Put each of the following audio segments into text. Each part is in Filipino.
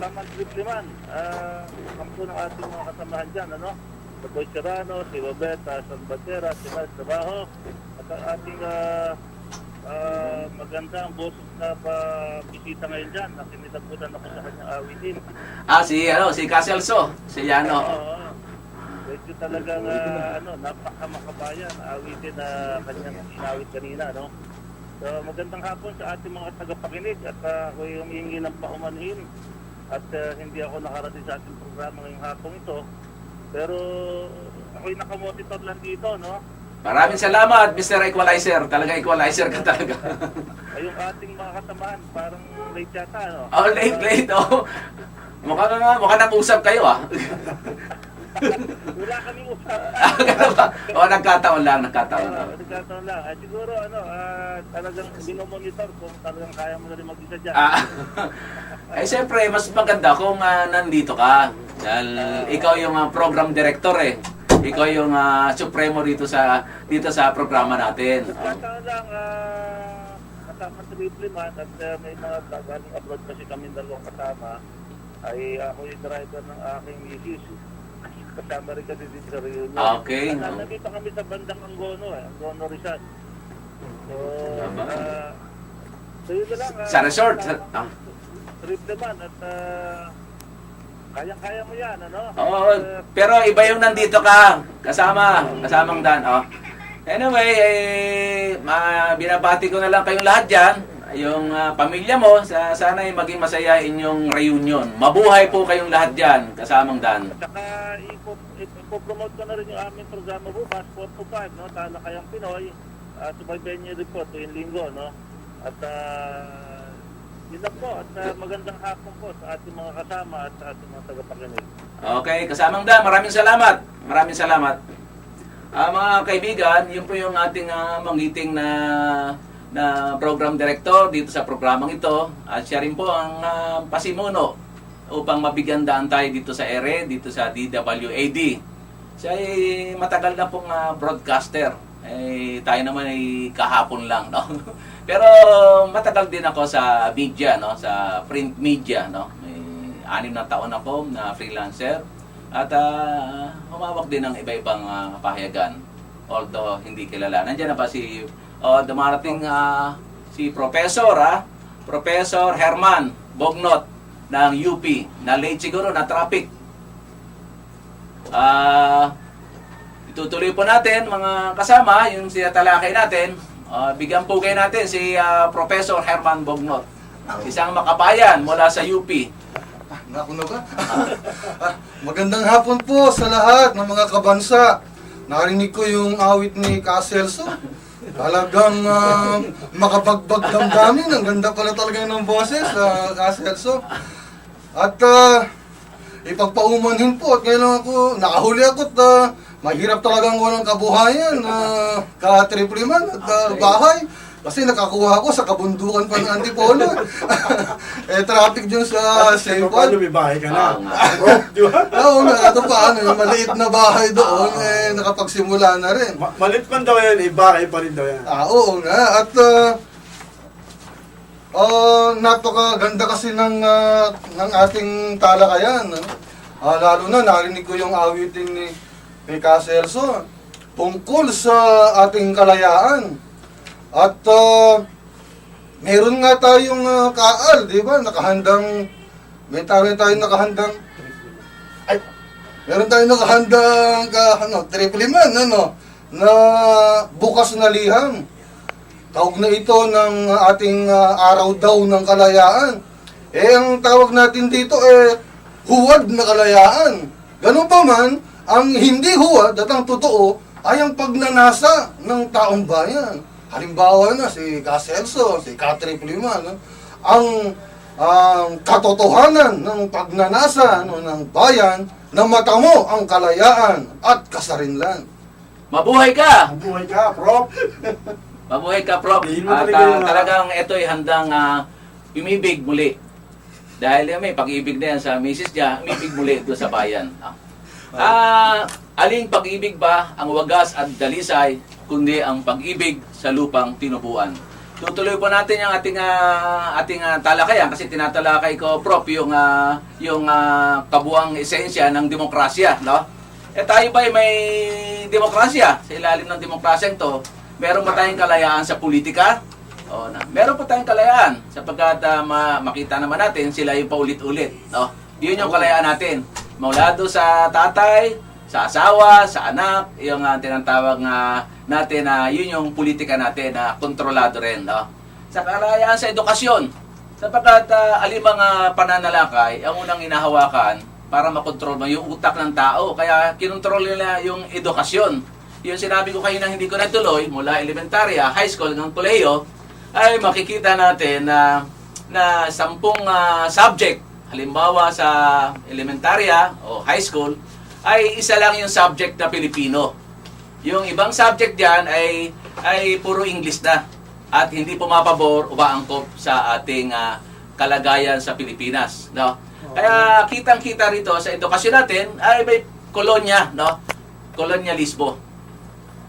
kasamang Tripliman, kampo ng ating mga kasamahan dyan, ano? Si Boy Serrano, si Robert, San Bandera, si Miles Trabajo, at ang ating magandang boses na bisita ngayon dyan, nakinilabutan ako sa kanyang awitin. Si Caselso, si Yano. Oo. Medyo talagang napakamakabayan, awitin na kanyang inawit kanina, no? So, magandang hapon sa ating mga tagapakinig at ako'y humihingi ng paumanhin at hindi ako nakarating sa ating programa ngayong hapon ito. Pero ako'y nakamonitor lang dito, no? Maraming salamat, Mr. Equalizer. Talaga equalizer ka talaga. Ay, yung ating mga kasamahan, parang late yata, no? Oh, late. Oh. Mukha nang usap kayo, ah. Wala kami usap. Nagkataon lang. Nagkataon lang. Siguro, talagang binomonitor kung talagang kaya mo na rin mag-isa dyan. Siyempre, mas maganda kung nandito ka. Dahil ikaw yung program director eh. Ikaw yung supremo dito sa programa natin. Nagkataon lang, kasama sa Tripliman at may mga galing abroad kasi kami dalawang kasama. Ay ako yung driver ng aking misis. Kasama rin kasi dito sa reunion. Okay. Nandito kami sa bandang Angono Rizal. So yun na lang. Sa resort. Tripliman at kayang-kaya mo yan, ano? Oo, pero iba yung nandito ka. Kasamang Dan. Oh. Anyway, binabati ko na lang kayong lahat dyan. Yung pamilya mo, sana ay maging masaya inyong reunion. Mabuhay po kayong lahat dyan, kasamang Dan. At saka ipopromote ko na rin yung aming programa bukas, 4 to 5, no? Talakayang Pinoy, subaybayan niyo rin po tuwing linggo, no? At yun lang po, at magandang hapon po sa ating mga kasama at sa ating mga tagapakinig. Okay, kasamang Dan, maraming salamat. Mga kaibigan, yun po yung ating mangiting na program director dito sa programang ito. At siya rin po ang pasimuno upang mabigyan daan tayo dito sa ere, dito sa DWAD. Siya ay matagal na pong broadcaster. Tayo naman ay kahapon lang, no? Pero matagal din ako sa media, no? Sa print media, no? May 6 na taon ako na freelancer. At humawak din ng iba-ibang pahayagan. Although hindi kilala. Nandiyan na ba si dumarating si Professor Herman Bognot ng UP. Na late siguro, na traffic. Itutuloy po natin mga kasama, yung sinatalakay natin. Bigyan po kayo natin si Professor Herman Bognot. Isang makabayan mula sa UP. Naku na ba? Magandang hapon po sa lahat ng mga kabansa. Narinig ko yung awit ni Caselso. Talagang makapagbag damdamin. Ang ganda pala talaga ng boses, Caselso. At ipagpaumanhin po at ngayon ako, nakahuli ako at mahirap talagang walang kabuhayan, ka-Tripliman at bahay. Kasi nakakuha ako sa kabundukan pa ng Antipolo. Traffic dyan sa St. Juan. Paano may bahay ka na? Oo nga, ito pa, yung maliit na bahay doon, nakapagsimula na rin. Malit man daw yan, bahay pa rin daw yan. Oo nga, at napakaganda kasi ng ating talakayan. Lalo na, narinig ko yung awitin ni Caselso tungkol sa ating kalayaan. At meron nga tayong kaal, di ba? Nakahandang, meron tayong nakahandang Tripliman, na bukas na liham. Tawag na ito ng ating araw daw ng kalayaan. Ang tawag natin dito huwad na kalayaan. Ganun pa man, ang hindi huwad at ang totoo ay ang pagnanasa ng taong bayan. Halimbawa na si Caselso, si Tripliman, ang katotohanan ng pagnanasa ng bayan na matamo ang kalayaan at kasarinlan. Mabuhay ka! Mabuhay ka, Prof! Mabuhay ka, Prof. At talagang ito'y handang umibig muli. Dahil may pag-ibig na yan sa misis niya, umibig muli doon sa bayan. Aling pag-ibig ba ang wagas at dalisay, kundi ang pag-ibig sa lupang tinubuan? tutuloy po natin yung ating talakayan kasi tinatalakay ko, Prof, yung kabuang esensya ng demokrasya, no? Tayo ba ay may demokrasya? Sa ilalim ng demokrasya ito, meron ba tayong kalayaan sa politika? Meron po tayong kalayaan sapagkat makita naman natin sila yung paulit-ulit, no? Yun yung kalayaan natin. Mula doon sa tatay, sa asawa, sa anak, yung tinatawag natin na yun yung politika natin na kontrolado rin, no? Sa kalayaan sa edukasyon, sapagkat alimang pananalakay, ang unang inahawakan para makontrol mo yung utak ng tao. Kaya kinontrol nila yung edukasyon. Yung sinabi ko kayo na hindi ko natuloy, mula elementarya, high school, hanggang kolehiyo, ay makikita natin na 10 subject, halimbawa sa elementarya o high school, ay isa lang yung subject na Pilipino. Yung ibang subject diyan ay puro English na at hindi pumapabor o maangkop sa ating kalagayan sa Pilipinas, no? Kaya kitang-kita rito sa edukasyon natin ay may kolonya, no? Kolonyalismo.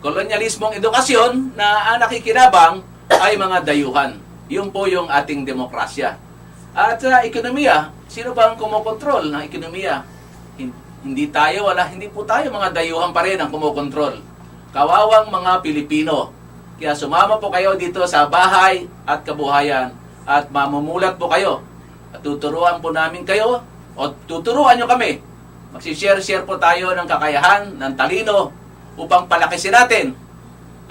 Kolonyalismong edukasyon na nakikinabang ay mga dayuhan. Yun po yung ating demokrasya. At sa ekonomiya, sino ba ang kumokontrol ng ekonomiya? Hindi po tayo mga dayuhan pa rin ang kumokontrol. Kawawang mga Pilipino. Kaya sumama po kayo dito sa Bahay at Kabuhayan at mamumulat po kayo. At tuturuan po namin kayo o tuturuan nyo kami. Magsishare-share po tayo ng kakayahan, ng talino upang palakisin natin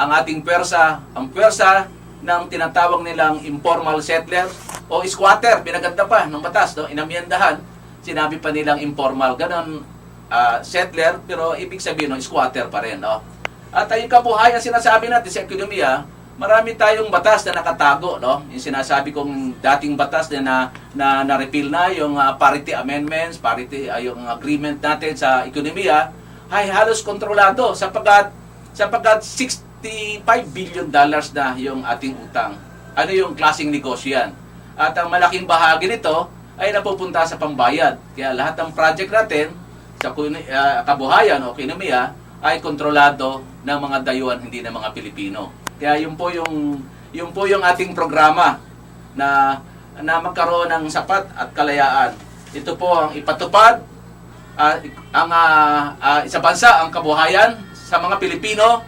ang ating pwersa, ang pwersa ng tinatawag nilang informal settler o squatter. Pinaganda pa ng batas, no? Inamyendahan, sinabi pa nilang informal. Ganon, settler, pero ibig sabihin, no, squatter pa rin, no? At yung kabuhayan sinasabi natin sa ekonomiya, marami tayong batas na nakatago, no? Yung sinasabi kong dating batas na na-repeal na, yung parity amendments, yung agreement natin sa ekonomiya, ay halos kontrolado sapagkat $65 billion na yung ating utang. Ano yung klaseng negosyo yan? At ang malaking bahagi nito ay napupunta sa pambayad. Kaya lahat ng project natin sa kabuhayan o ekonomiya ay kontrolado ng mga dayuhan, hindi ng mga Pilipino. Kaya yun po yung ating programa na magkaroon ng sapat at kalayaan. Ito po ang ipatupad sa bansa, ang kabuhayan sa mga Pilipino,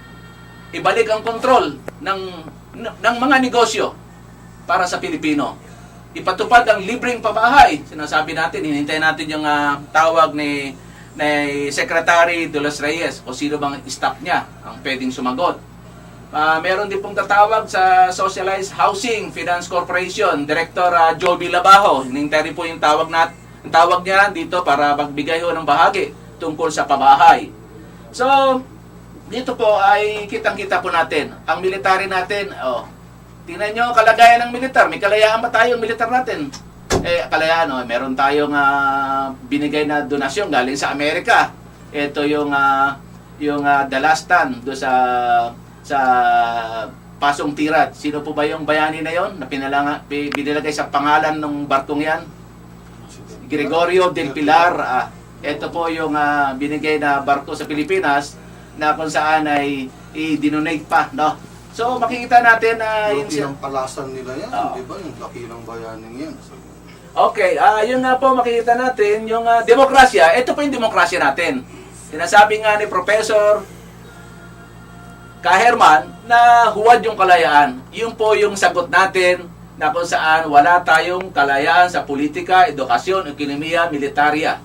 ibalik ang kontrol ng mga negosyo para sa Pilipino. Ipatupad ang libreng pabahay. Sinasabi natin, hinintay natin yung tawag ni Secretary de los Reyes o sino bang staff niya ang pwedeng sumagot. Meron din pong tatawag sa Socialized Housing Finance Corporation, Director Joby Labajo. Hinintay rin po yung tawag niya dito para magbigay ho ng bahagi tungkol sa pabahay. So, dito po ay kitang-kita po natin. Ang military natin, tingnan nyo kalagayan ng militar. May kalayaan ba tayo ang militar natin? Kalayaan, meron tayong binigay na donasyon galing sa Amerika. Ito yung the last stand do sa Pasong Tirad. Sino po ba yung bayani na yon na binilagay sa pangalan ng barkong yan? Gregorio del Pilar. Ito po yung binigay na barko sa Pilipinas na kung saan ay i-donate pa, no? So makikita natin na laki ng palasan nila yan, di ba? Yung laki ng bayaning yan. Okay, yun nga po makikita natin yung demokrasya. Ito po yung demokrasya natin. Sinasabi nga ni Professor Kaherman na huwad yung kalayaan. Yun po yung sagot natin na kung saan wala tayong kalayaan sa politika, edukasyon, ekonomiya, militarya.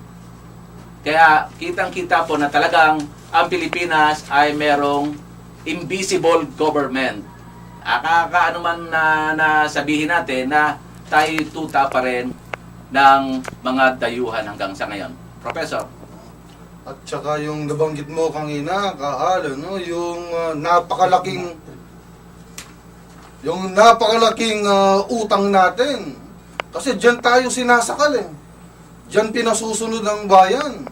Kaya kitang-kita po na talagang ang Pilipinas ay merong invisible government. Kakaano man na sabihin natin na tayo tuta pa rin ng mga dayuhan hanggang sa ngayon. Professor. At saka yung nabanggit mo kanina, Kaal, no? Yung napakalaking utang natin. Kasi dyan tayo sinasakal eh. Dyan pinasusunod ang bayan.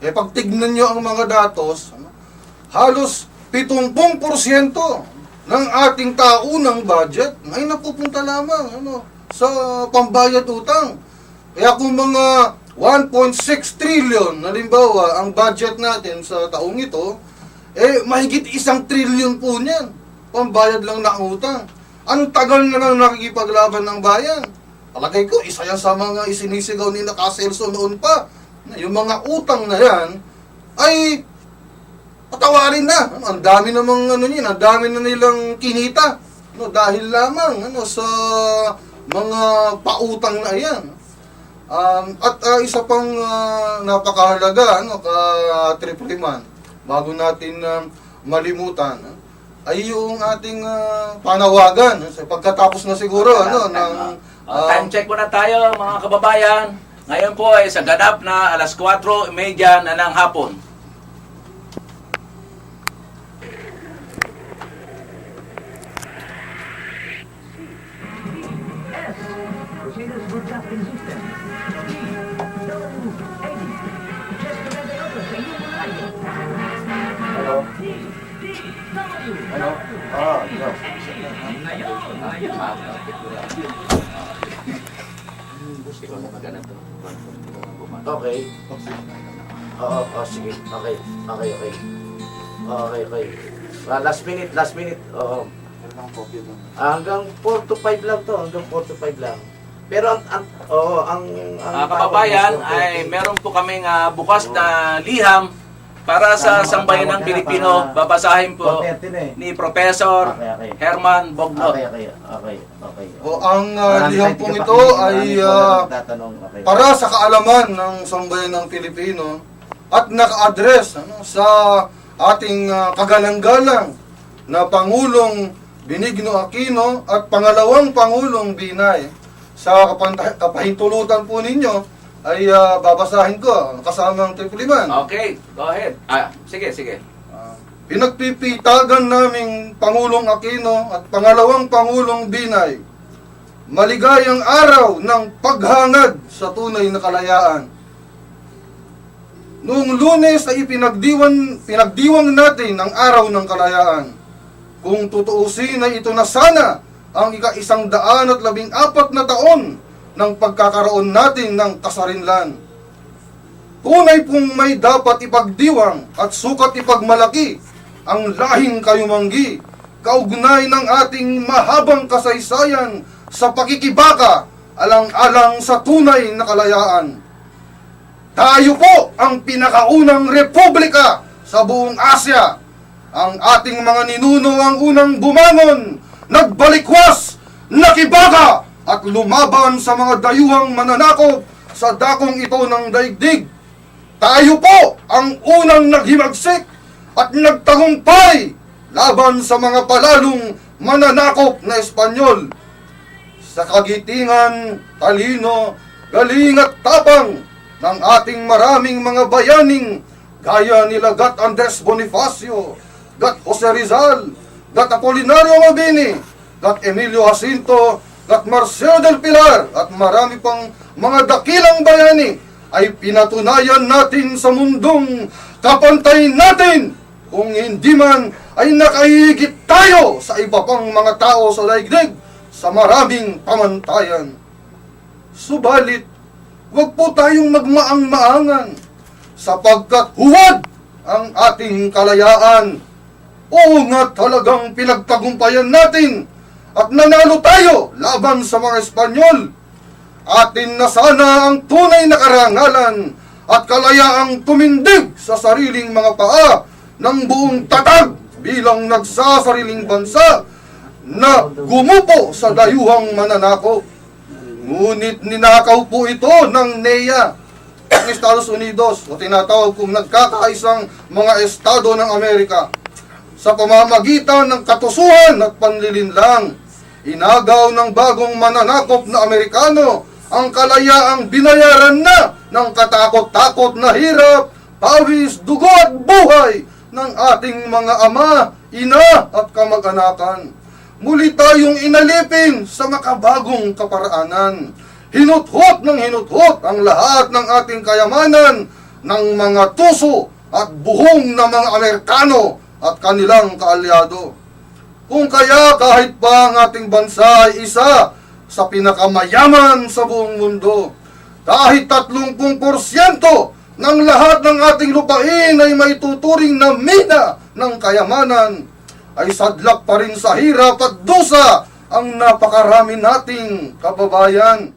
Pag tignan nyo ang mga datos, halos 70% ng ating taunang budget ay napupunta lamang sa pambayad utang. Kaya kung mga 1.6 trillion, halimbawa, ang budget natin sa taong ito, mahigit 1 trillion po niyan, pambayad lang na utang. Ang tagal na nang nakikipaglaban ng bayan. Palagay ko, isa yan sa mga isinisigaw ni Nakaselso noon pa. Yung mga utang na yan ay patawarin na. Ang dami namang ang dami na nilang kinita. Dahil lamang sa mga pautang na yan. At isa pang napakahalaga, ka-tripliman, bago natin malimutan, ay yung ating panawagan. Pagkatapos na siguro, ng... time check muna tayo, mga kababayan. Ngayon po ay sa ganap na alas 4:30 na ng hapon. Procedures Broadcasting System. W80. Just remember other sa iyong mga radio. Hello? Ano? Ikaw. Okay. Sige. Okay. Okay. Last minute. Oo. Hanggang 4 to 5 lang to. Hanggang 4 to 5 lang. Pero ang Kababayan, ay meron po kaming bukas na liham para sa sambayan ng Pilipino. Babasahin po ni Professor Okay. Herman Bognot. Okay. Ang liham pong ito ay para sa kaalaman ng sambayan ng Pilipino at naka-address sa ating kagalang-galang na Pangulong Benigno Aquino at pangalawang Pangulong Binay. Sa kapahintulutan po ninyo ay babasahin ko kasama ang tripliman. Okay, go ahead. Sige. Pinagpipitagan naming Pangulong Aquino at pangalawang Pangulong Binay, maligayang araw ng paghangad sa tunay na kalayaan. Noong Lunes ay pinagdiwang natin ang araw ng kalayaan. Kung tutuusin ay ito na sana ang ika-114 na taon ng pagkakaroon natin ng kasarinlan. Tunay pong may dapat ipagdiwang at sukat ipagmalaki ang lahing kayumanggi, kaugnay ng ating mahabang kasaysayan sa pakikibaka alang-alang sa tunay na kalayaan. Tayo po ang pinakaunang republika sa buong Asya. Ang ating mga ninuno ang unang bumangon, nagbalikwas, nakibaka, at lumaban sa mga dayuhang mananakop sa dakong ito ng daigdig. Tayo po ang unang naghimagsik at nagtagumpay laban sa mga palalong mananakop na Espanyol. Sa kagitingan, talino, galing at tapang ng ating maraming mga bayaning gaya nila Gat Andres Bonifacio, Gat Jose Rizal, Gat Apolinario Mabini, Gat Emilio Jacinto, Gat Marcelo del Pilar, at marami pang mga dakilang bayani ay pinatunayan natin sa mundong kapantay natin. Kung hindi man ay nakahigit tayo sa iba pang mga tao sa daigdig sa maraming pamantayan. Subalit, huwag po tayong magmaang-maangan sapagkat huwad ang ating kalayaan. Oo nga, talagang pinagtagumpayan natin at nanalo tayo laban sa mga Espanyol. Atin na sana ang tunay na karangalan at kalayaang tumindig sa sariling mga paa ng buong tatag bilang nagsasariling bansa na gumupo sa dayuhang mananakop. Ngunit ninakaw po ito ng NEA ng Estados Unidos o tinatawag kong nagkakaisang mga estado ng Amerika. Sa pamamagitan ng katusuhan at panlilinlang, inagaw ng bagong mananakop na Amerikano ang kalayaang binayaran na ng katakot-takot na hirap, pawis, dugo at buhay ng ating mga ama, ina at kamag-anakan. Muli tayong inalipin sa makabagong kaparaanan. Hinuthot ng hinuthot ang lahat ng ating kayamanan ng mga tuso at buhong ng mga Amerikano at kanilang kaalyado. Kung kaya kahit pa ang ating bansa ay isa sa pinakamayaman sa buong mundo, kahit 30% ng lahat ng ating lupain ay may tuturing na mina ng kayamanan, ay sadlak pa rin sa hirap at dusa ang napakarami nating kababayan.